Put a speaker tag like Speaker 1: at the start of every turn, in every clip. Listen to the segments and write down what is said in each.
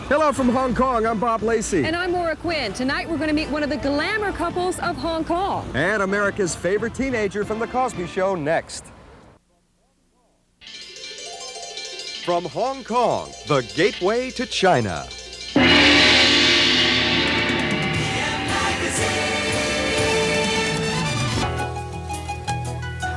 Speaker 1: Hello from Hong Kong, I'm Bob Lacey.
Speaker 2: And I'm Maura Quinn. Tonight we're going to meet one of the glamour couples of Hong Kong.
Speaker 1: And America's favorite teenager from The Cosby Show next. From Hong Kong, the gateway to China.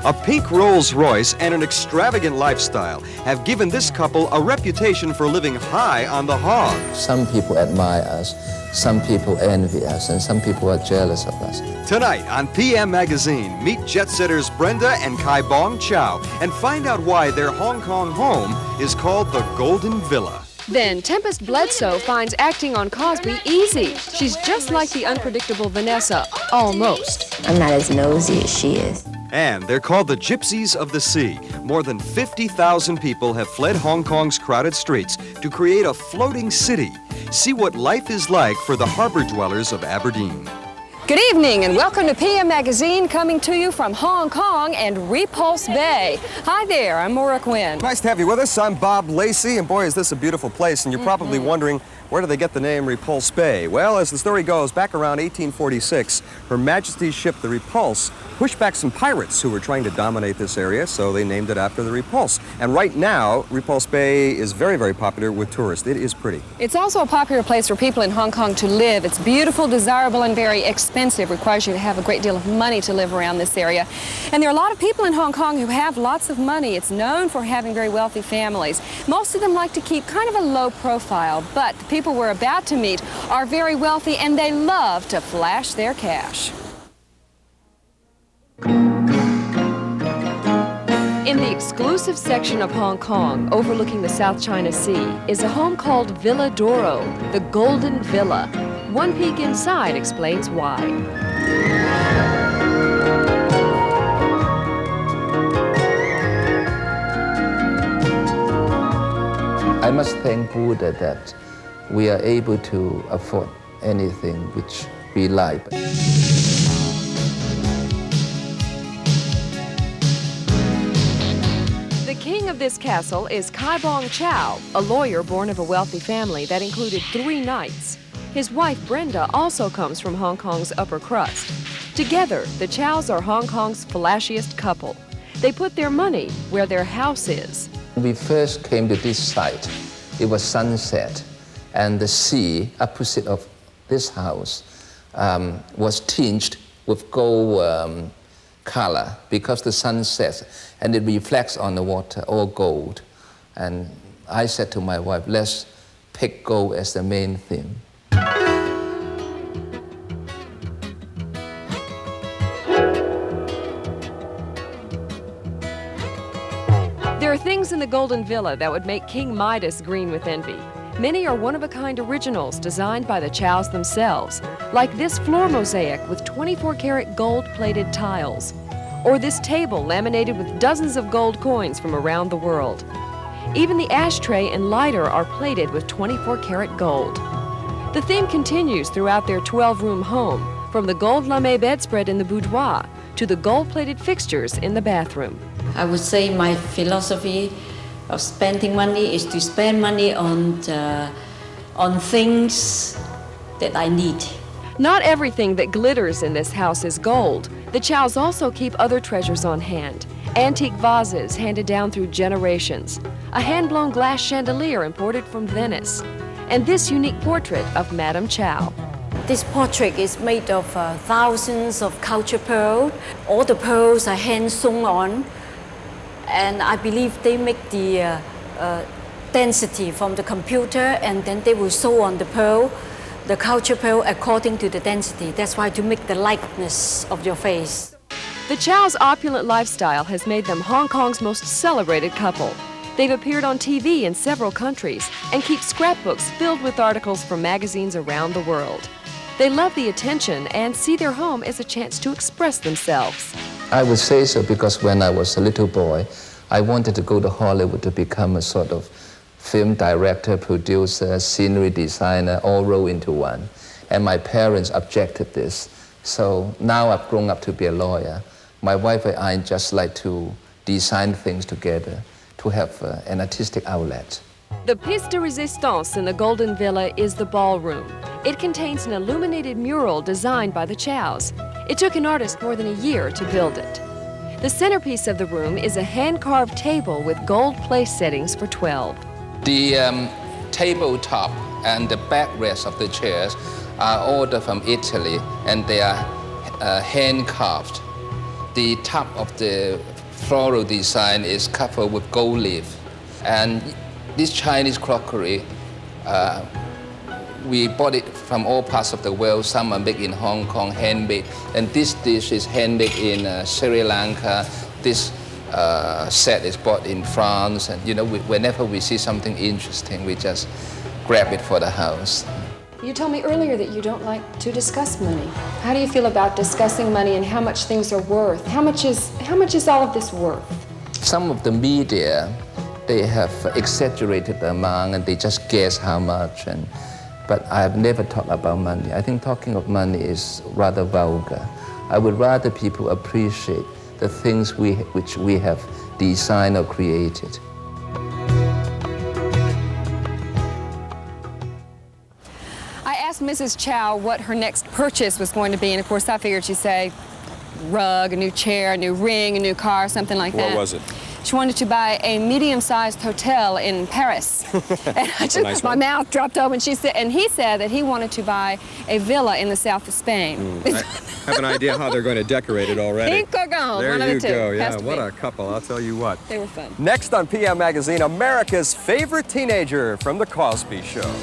Speaker 1: A pink Rolls-Royce and an extravagant lifestyle have given this couple a reputation for living high on the hog.
Speaker 3: Some people admire us, some people envy us, and some people are jealous of us.
Speaker 1: Tonight on PM Magazine, meet jet-setters Brenda and Kai Bong Chow and find out why their Hong Kong home is called the Golden Villa.
Speaker 2: Then Tempest Bledsoe finds acting on Cosby easy. She's just like the unpredictable Vanessa, almost.
Speaker 4: I'm not as nosy as she is.
Speaker 1: And they're called the Gypsies of the Sea. More than 50,000 people have fled Hong Kong's crowded streets to create a floating city. See what life is like for the harbor dwellers of Aberdeen.
Speaker 2: Good evening and welcome to PM Magazine, coming to you from Hong Kong and Repulse Bay. Hi there, I'm Maura Quinn.
Speaker 1: Nice to have you with us. I'm Bob Lacey, and boy, is this a beautiful place. And you're probably wondering, where do they get the name Repulse Bay? Well, as the story goes, back around 1846, Her Majesty's ship, the Repulse, pushed back some pirates who were trying to dominate this area, so they named it after the Repulse. And right now, Repulse Bay is very, very popular with tourists. It is pretty.
Speaker 2: It's also a popular place for people in Hong Kong to live. It's beautiful, desirable, and very expensive. It requires you to have a great deal of money to live around this area. And there are a lot of people in Hong Kong who have lots of money. It's known for having very wealthy families. Most of them like to keep kind of a low profile, but the people we're about to meet are very wealthy and they love to flash their cash. In the exclusive section of Hong Kong, overlooking the South China Sea, is a home called Villa Doro, the Golden Villa. One peek inside explains why.
Speaker 3: I must thank Buddha that we are able to afford anything which we like.
Speaker 2: The king of this castle is Kai Bong Chow, a lawyer born of a wealthy family that included 3 knights. His wife Brenda also comes from Hong Kong's upper crust. Together, the Chows are Hong Kong's flashiest couple. They put their money where their house is.
Speaker 3: When we first came to this site, it was sunset, and the sea opposite of this house was tinged with gold color because the sun sets and it reflects on the water, all gold. And I said to my wife, let's pick gold as the main theme.
Speaker 2: There are things in the Golden Villa that would make King Midas green with envy. Many are one-of-a-kind originals designed by the Chows themselves, like this floor mosaic with 24-karat gold-plated tiles, or this table laminated with dozens of gold coins from around the world. Even the ashtray and lighter are plated with 24-karat gold. The theme continues throughout their 12-room home, from the gold lame bedspread in the boudoir to the gold-plated fixtures in the bathroom.
Speaker 5: I would say my philosophy of spending money is to spend money on things that I need.
Speaker 2: Not everything that glitters in this house is gold. The Chows also keep other treasures on hand. Antique vases handed down through generations, a hand-blown glass chandelier imported from Venice, and this unique portrait of Madame Chow.
Speaker 5: This portrait is made of thousands of culture pearls. All the pearls are hand-sewn on, and I believe they make the density from the computer, and then they will sew on the pearl, the culture pearl, according to the density. That's why to make the likeness of your face.
Speaker 2: The Chow's opulent lifestyle has made them Hong Kong's most celebrated couple. They've appeared on TV in several countries and keep scrapbooks filled with articles from magazines around the world. They love the attention and see their home as a chance to express themselves.
Speaker 3: I would say so because when I was a little boy, I wanted to go to Hollywood to become a sort of film director, producer, scenery designer, all rolled into one. And my parents objected this. So now I've grown up to be a lawyer. My wife and I just like to design things together to have an artistic outlet.
Speaker 2: The pièce de résistance in the Golden Villa is the ballroom. It contains an illuminated mural designed by the Chows. It took an artist more than a year to build it. The centerpiece of the room is a hand-carved table with gold place settings for 12.
Speaker 3: The tabletop and the backrest of the chairs are ordered from Italy, and they are hand-carved. The top of the floral design is covered with gold leaf. And this Chinese crockery, we bought it from all parts of the world. Some are made in Hong Kong, handmade. And this dish is handmade in Sri Lanka. This set is bought in France. And whenever we see something interesting, we just grab it for the house.
Speaker 2: You told me earlier that you don't like to discuss money. How do you feel about discussing money and how much things are worth? How much is all of this worth?
Speaker 3: Some of the media, they have exaggerated the amount and they just guess how much. But I've never talked about money. I think talking of money is rather vulgar. I would rather people appreciate the things which we have designed or created.
Speaker 2: I asked Mrs. Chow what her next purchase was going to be, and of course I figured she'd say rug, a new chair, a new ring, a new car, something like that.
Speaker 1: What was it?
Speaker 2: She wanted to buy a medium-sized hotel in Paris. And my mouth dropped open. She said, and he said that he wanted to buy a villa in the south of Spain.
Speaker 1: I have an idea how they're going to decorate it already.
Speaker 2: Pink or gold,
Speaker 1: there
Speaker 2: one of
Speaker 1: you
Speaker 2: the two.
Speaker 1: go. Yeah,
Speaker 2: Has to
Speaker 1: what
Speaker 2: be.
Speaker 1: a couple, I'll tell you what.
Speaker 2: They were fun.
Speaker 1: Next on PM Magazine, America's favorite teenager from The Cosby Show.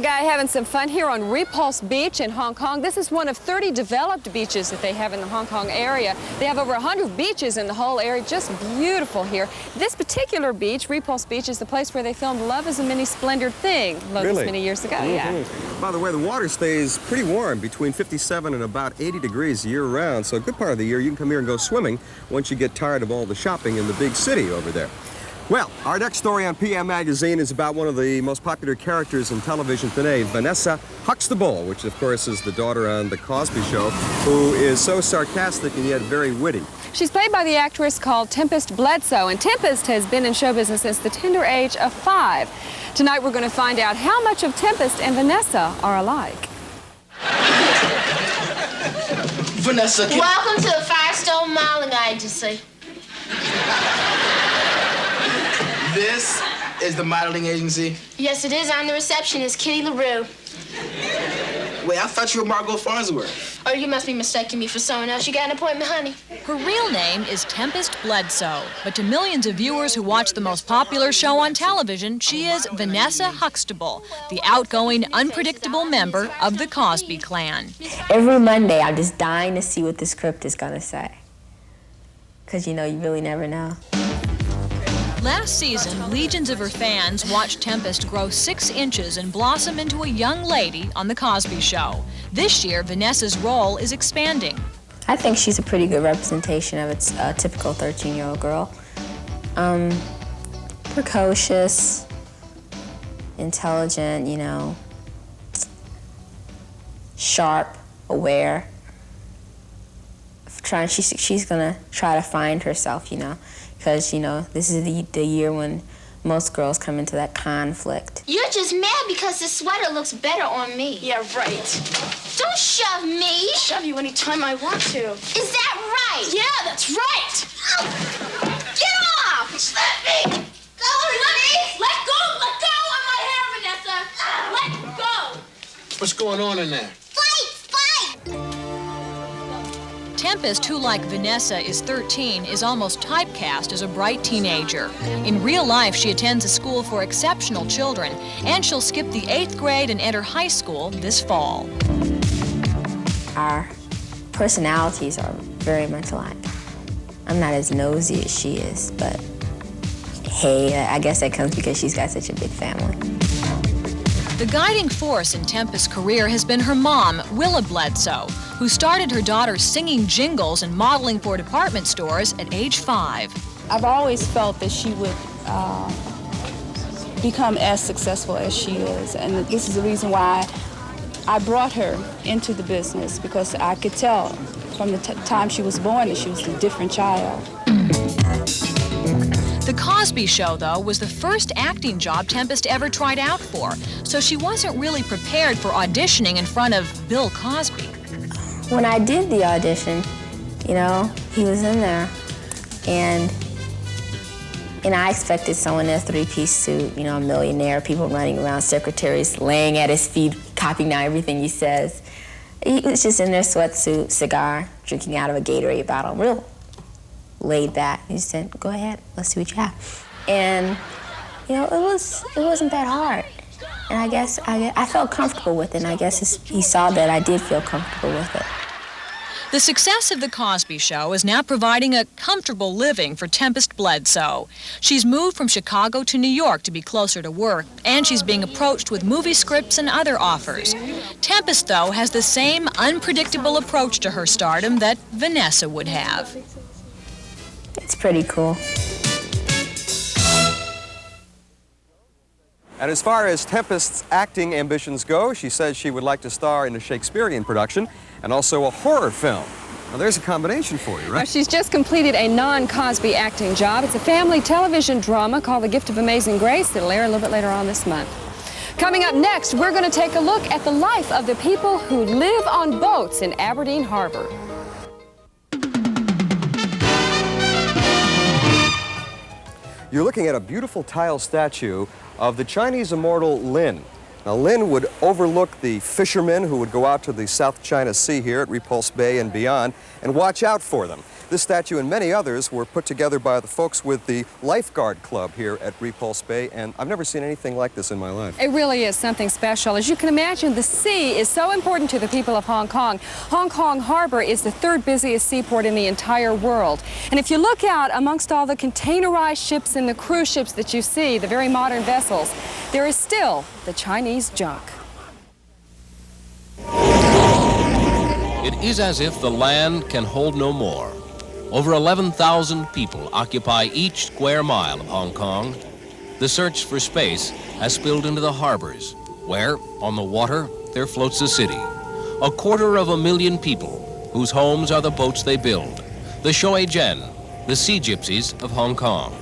Speaker 2: Guy having some fun here on Repulse Beach in Hong Kong. This is one of 30 developed beaches that they have in the Hong Kong area. They have over 100 beaches in the whole area, just beautiful here. This particular beach, Repulse Beach, is the place where they filmed Love is a Mini Splendid Thing,
Speaker 1: Really?
Speaker 2: many years ago. Yeah.
Speaker 1: By the way, the water stays pretty warm, between 57 and about 80 degrees year-round, so a good part of the year you can come here and go swimming once you get tired of all the shopping in the big city over there. Well, our next story on PM Magazine is about one of the most popular characters in television today, Vanessa Huxtable, which of course is the daughter on The Cosby Show, who is so sarcastic and yet very witty.
Speaker 2: She's played by the actress called Tempest Bledsoe, and Tempest has been in show business since the tender age of 5. Tonight we're going to find out how much of Tempest and Vanessa are alike.
Speaker 6: Vanessa,
Speaker 7: Welcome to the Firestone Modeling Agency.
Speaker 6: this is the modeling agency.
Speaker 7: Yes, it is. I'm the receptionist, Kitty LaRue.
Speaker 6: Wait, I thought you were Margot Farnsworth.
Speaker 7: Oh, you must be mistaking me for someone else. You got an appointment, honey?
Speaker 8: Her real name is Tempest Bledsoe, but to millions of viewers who watch the most popular show on television, she is Vanessa Huxtable, the outgoing, unpredictable member of the Cosby clan.
Speaker 4: Every Monday, I'm just dying to see what the script is gonna say. Because, you really never know.
Speaker 8: Last season, legions of her fans watched Tempest grow 6 inches and blossom into a young lady on The Cosby Show. This year, Vanessa's role is expanding.
Speaker 4: I think she's a pretty good representation of a typical 13-year-old girl. Precocious, intelligent, sharp, aware. She's gonna try to find herself, because, this is the year when most girls come into that conflict.
Speaker 7: You're just mad because this sweater looks better on me.
Speaker 9: Yeah, right.
Speaker 7: Don't shove me.
Speaker 9: Shove you anytime I want to.
Speaker 7: Is that right?
Speaker 9: Yeah, that's right.
Speaker 7: Get off! Let me go, honey! Let go! Let go of my hair, Vanessa! Let go!
Speaker 6: What's going on in there?
Speaker 7: Fight!
Speaker 8: Tempest, who like Vanessa is 13, is almost typecast as a bright teenager. In real life, she attends a school for exceptional children, and she'll skip the 8th grade and enter high school this fall.
Speaker 4: Our personalities are very much alike. I'm not as nosy as she is, but hey, I guess that comes because she's got such a big family.
Speaker 8: The guiding force in Tempest's career has been her mom, Willa Bledsoe, who started her daughter singing jingles and modeling for department stores at age 5.
Speaker 10: I've always felt that she would become as successful as she is, and this is the reason why I brought her into the business because I could tell from the time she was born that she was a different child.
Speaker 8: The Cosby Show, though, was the first acting job Tempest ever tried out for, so she wasn't really prepared for auditioning in front of Bill Cosby.
Speaker 4: When I did the audition, you know, he was in there, and I expected someone in a three-piece suit, you know, a millionaire, people running around, secretaries laying at his feet, copying down everything he says. He was just in their sweatsuit, cigar, drinking out of a Gatorade bottle, real laid back. He said, "Go ahead, let's see what you have." And, you know, it wasn't that hard. And I guess I felt comfortable with it, and I guess he saw that I did feel comfortable with it.
Speaker 8: The success of The Cosby Show is now providing a comfortable living for Tempest Bledsoe. She's moved from Chicago to New York to be closer to work, and she's being approached with movie scripts and other offers. Tempest, though, has the same unpredictable approach to her stardom that Vanessa would have.
Speaker 4: It's pretty cool.
Speaker 1: And as far as Tempest's acting ambitions go, she says she would like to star in a Shakespearean production and also a horror film. Now, there's a combination for you, right?
Speaker 2: Now, she's just completed a non-Cosby acting job. It's a family television drama called The Gift of Amazing Grace that'll air a little bit later on this month. Coming up next, we're going to take a look at the life of the people who live on boats in Aberdeen Harbor.
Speaker 1: You're looking at a beautiful tile statue of the Chinese immortal Lin. Now, Lin would overlook the fishermen who would go out to the South China Sea here at Repulse Bay and beyond and watch out for them. This statue and many others were put together by the folks with the Lifeguard Club here at Repulse Bay, and I've never seen anything like this in my life.
Speaker 2: It really is something special. As you can imagine, the sea is so important to the people of Hong Kong. Hong Kong Harbor is the third busiest seaport in the entire world. And if you look out amongst all the containerized ships and the cruise ships that you see, the very modern vessels, there is still the Chinese junk.
Speaker 11: It is as if the land can hold no more. Over 11,000 people occupy each square mile of Hong Kong. The search for space has spilled into the harbors, where, on the water, there floats a city. 250,000 people, whose homes are the boats they build. The Shui Zhen, the sea gypsies of Hong Kong.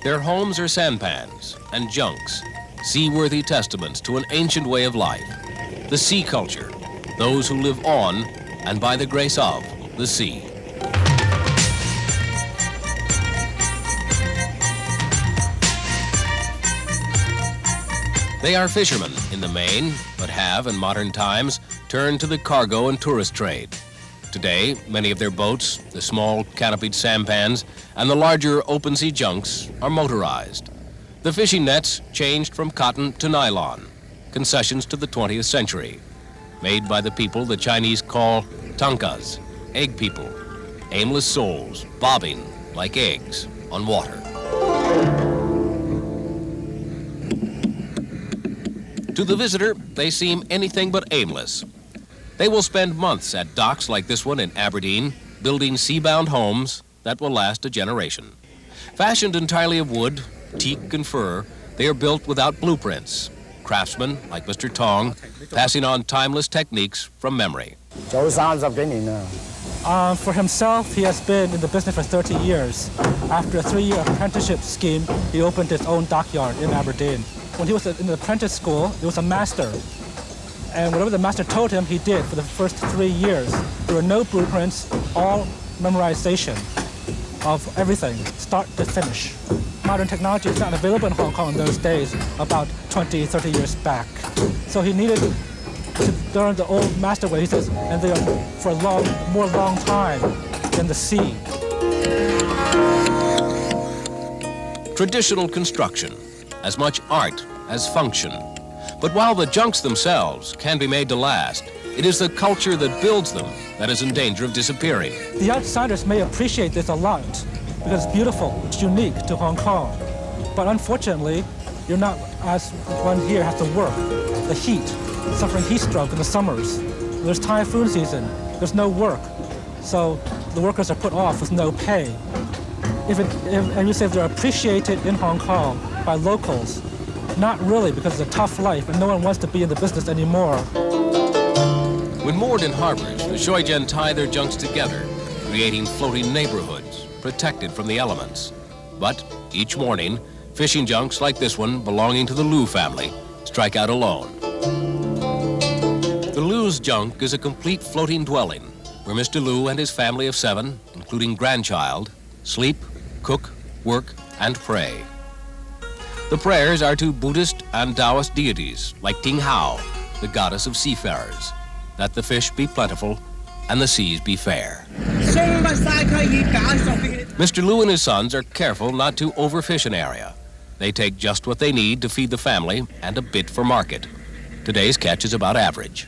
Speaker 11: Their homes are sampans and junks, seaworthy testaments to an ancient way of life. The sea culture, those who live on and by the grace of the sea. They are fishermen in the main, but have, in modern times, turned to the cargo and tourist trade. Today, many of their boats, the small canopied sampans, and the larger open-sea junks are motorized. The fishing nets changed from cotton to nylon, concessions to the 20th century. Made by the people the Chinese call tankas, egg people, aimless souls bobbing like eggs on water. To the visitor, they seem anything but aimless. They will spend months at docks like this one in Aberdeen, building sea-bound homes that will last a generation. Fashioned entirely of wood, teak, and fir, they are built without blueprints. Craftsmen, like Mr. Tong, passing on timeless techniques from memory.
Speaker 12: For himself, he has been in the business for 30 years. After a 3-year apprenticeship scheme, he opened his own dockyard in Aberdeen. When he was in the apprentice school, he was a master. And whatever the master told him, he did for the first 3 years. There were no blueprints, all memorization of everything, start to finish. Modern technology is not available in Hong Kong in those days, about 20, 30 years back. So he needed to learn the old master way, he says, and they are for a long time in the sea.
Speaker 11: Traditional construction, as much art as function. But while the junks themselves can be made to last, it is the culture that builds them that is in danger of disappearing.
Speaker 12: The outsiders may appreciate this a lot because it's beautiful, it's unique to Hong Kong. But unfortunately, you're not, as one here has to work. The heat, suffering heat stroke in the summers. There's typhoon season, there's no work. So the workers are put off with no pay. And you say they're appreciated in Hong Kong by locals, Not really, because it's a tough life and no one wants to be in the business anymore.
Speaker 11: When moored in harbors, the Shoijian tie their junks together, creating floating neighborhoods, protected from the elements. But each morning, fishing junks like this one, belonging to the Liu family, strike out alone. The Liu's junk is a complete floating dwelling, where Mr. Liu and his family of 7, including grandchild, sleep, cook, work, and pray. The prayers are to Buddhist and Taoist deities, like Ting Hao, the goddess of seafarers, that the fish be plentiful and the seas be fair. Mr. Liu and his sons are careful not to overfish an area. They take just what they need to feed the family and a bit for market. Today's catch is about average.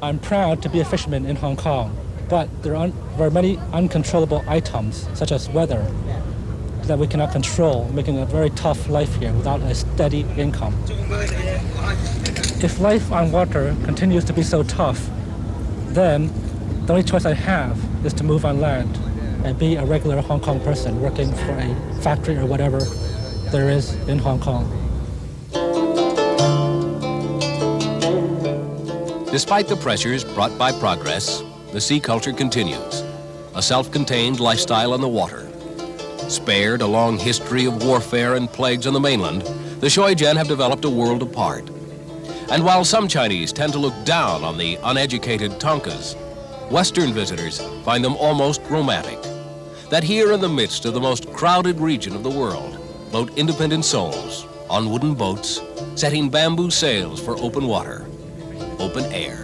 Speaker 12: I'm proud to be a fisherman in Hong Kong, but there are very many uncontrollable items, such as weather, that we cannot control, making a very tough life here without a steady income. If life on water continues to be so tough, then the only choice I have is to move on land and be a regular Hong Kong person working for a factory or whatever there is in Hong Kong.
Speaker 11: Despite the pressures brought by progress, the sea culture continues, a self-contained lifestyle on the water. Spared a long history of warfare and plagues on the mainland, the Shoijian have developed a world apart. And while some Chinese tend to look down on the uneducated Tonkas, Western visitors find them almost romantic. That here in the midst of the most crowded region of the world float independent souls on wooden boats, setting bamboo sails for open water, open air.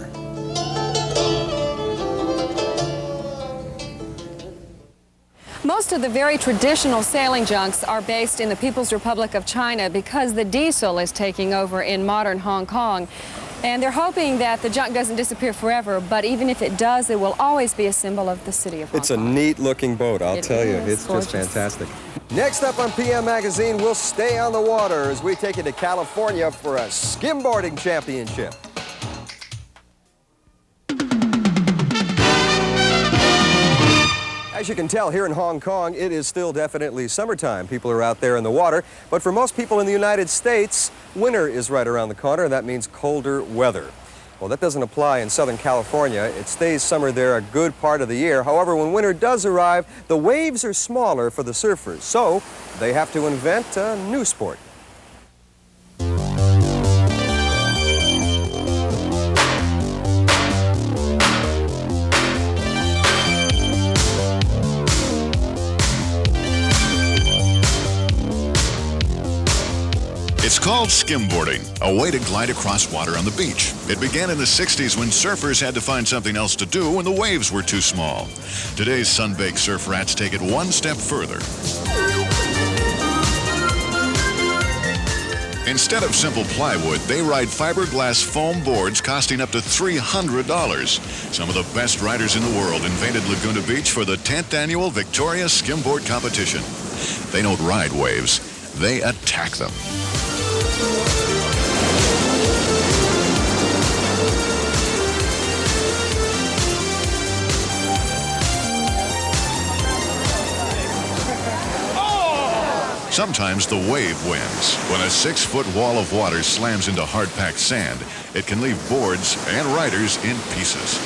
Speaker 2: Most of the very traditional sailing junks are based in the People's Republic of China because the diesel is taking over in modern Hong Kong. And they're hoping that the junk doesn't disappear forever, but even if it does, it will always be a symbol of the city of Hong Kong.
Speaker 1: It's a neat-looking boat, I'll tell you. It's
Speaker 2: gorgeous.
Speaker 1: just fantastic. Next up on PM Magazine, we'll stay on the water as we take you to California for a skimboarding championship. As you can tell, here in Hong Kong, it is still definitely summertime. People are out there in the water. But for most people in the United States, winter is right around the corner, and that means colder weather. Well, that doesn't apply in Southern California. It stays summer there a good part of the year. However, when winter does arrive, the waves are smaller for the surfers. So they have to invent a new sport.
Speaker 13: It's called skimboarding, a way to glide across water on the beach. It began in the 60s when surfers had to find something else to do when the waves were too small. Today's sun-baked surf rats take it one step further. Instead of simple plywood, they ride fiberglass foam boards costing up to $300. Some of the best riders in the world invaded Laguna Beach for the 10th annual Victoria Skimboard Competition. They don't ride waves, they attack them. Sometimes the wave wins. When a 6-foot wall of water slams into hard-packed sand, it can leave boards and riders in pieces.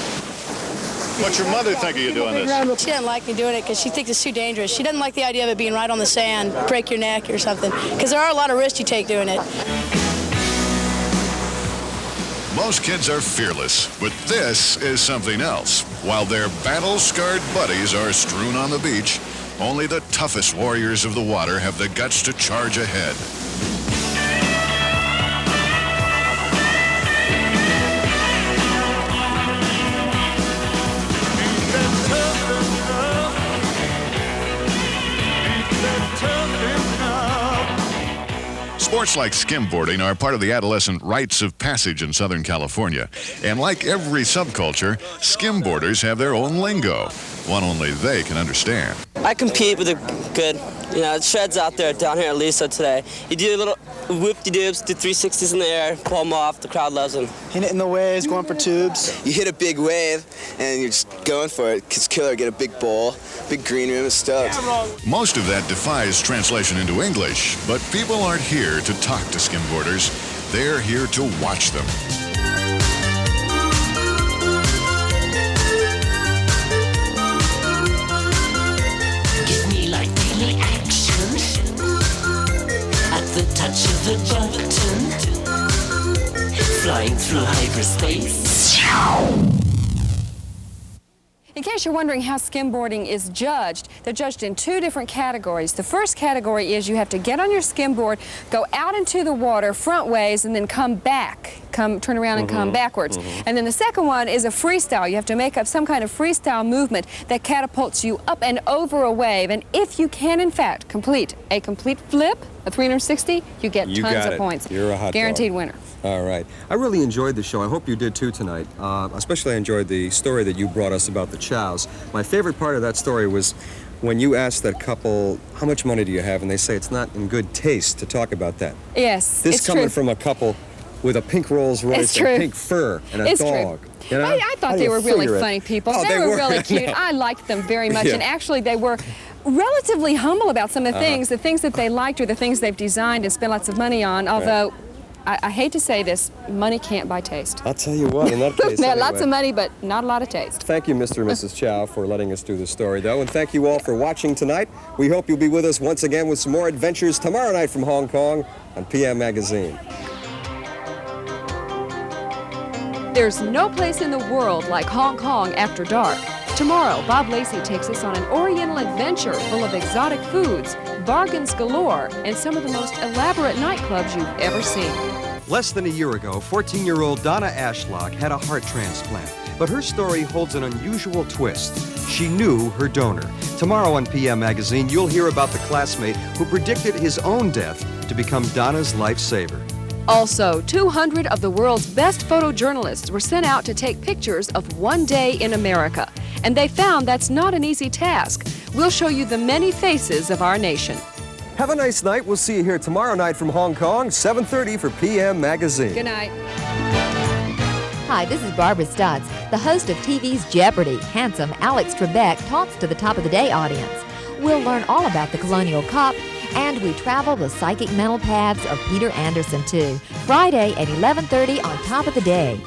Speaker 13: What's your mother think of you doing this?
Speaker 14: She doesn't like me doing it because she thinks it's too dangerous. She doesn't like the idea of it being right on the sand, break your neck or something, because there are a lot of risks you take doing it.
Speaker 13: Most kids are fearless, but this is something else. While their battle-scarred buddies are strewn on the beach, only the toughest warriors of the water have the guts to charge ahead. Sports like skimboarding are part of the adolescent rites of passage in Southern California. And like every subculture, skimboarders have their own lingo, one only they can understand.
Speaker 15: I compete with the good. You know, Shred's out there down here at Lisa today. You do a little whoop-de-doobs, do 360s in the air, pull them off. The crowd loves them.
Speaker 6: Hitting the waves, going for tubes. You hit a big wave, and you're just going for it. It's killer. Get a big bowl, big green room, stoked.
Speaker 13: Most of that defies translation into English, but people aren't here to talk to skimboarders. They're here to watch them.
Speaker 16: Give me like daily action at the touch of a button, flying through hyperspace.
Speaker 2: In case you're wondering how skimboarding is judged, they're judged in two different categories. The first category is you have to get on your skimboard, go out into the water front ways, and then come back. Turn around and come backwards. And then the second one is a freestyle. You have to make up some kind of freestyle movement that catapults you up and over a wave. And if you can, in fact, complete a complete flip, a 360, you get tons of points.
Speaker 1: You're a hot
Speaker 2: Guaranteed
Speaker 1: dog.
Speaker 2: winner.
Speaker 1: All right. I really enjoyed the show. I hope you did too tonight. Especially I enjoyed the story that you brought us about the chows. My favorite part of that story was when you asked that couple, how much money do you have? And they say it's not in good taste to talk about that.
Speaker 2: Yes,
Speaker 1: This
Speaker 2: it's
Speaker 1: coming
Speaker 2: true.
Speaker 1: from a couple with a pink Rolls Royce and pink fur and a
Speaker 2: It's
Speaker 1: dog.
Speaker 2: True.
Speaker 1: You know?
Speaker 2: I thought
Speaker 1: How do
Speaker 2: they
Speaker 1: you
Speaker 2: were really
Speaker 1: figure it?
Speaker 2: funny people.
Speaker 1: Oh,
Speaker 2: they were really cute.
Speaker 1: No.
Speaker 2: I liked them very much.
Speaker 1: Yeah.
Speaker 2: And actually, they were relatively humble about some of the things that they liked or the things they've designed and spent lots of money on. Although, I hate to say this, money can't buy taste.
Speaker 1: I'll tell you what, in that case,
Speaker 2: They had lots
Speaker 1: anyway.
Speaker 2: of money, but not a lot of taste.
Speaker 1: Thank you, Mr. and Mrs. Chow, for letting us do this story, though, and thank you all for watching tonight. We hope you'll be with us once again with some more adventures tomorrow night from Hong Kong on PM Magazine.
Speaker 2: There's no place in the world like Hong Kong after dark. Tomorrow, Bob Lacey takes us on an oriental adventure full of exotic foods, bargains galore, and some of the most elaborate nightclubs you've ever seen.
Speaker 1: Less than a year ago, 14-year-old Donna Ashlock had a heart transplant, but her story holds an unusual twist. She knew her donor. Tomorrow on PM Magazine, you'll hear about the classmate who predicted his own death to become Donna's lifesaver.
Speaker 2: Also, 200 of the world's best photojournalists were sent out to take pictures of one day in America. And they found that's not an easy task. We'll show you the many faces of our nation.
Speaker 1: Have a nice night. We'll see you here tomorrow night from Hong Kong, 7:30 for PM Magazine.
Speaker 2: Good night.
Speaker 17: Hi, this is Barbara Stutz, the host of TV's Jeopardy! Handsome Alex Trebek talks to the top of the day audience. We'll learn all about the Colonial Cup, and we travel the psychic mental paths of Peter Anderson, too. Friday at 11:30 on Top of the Day.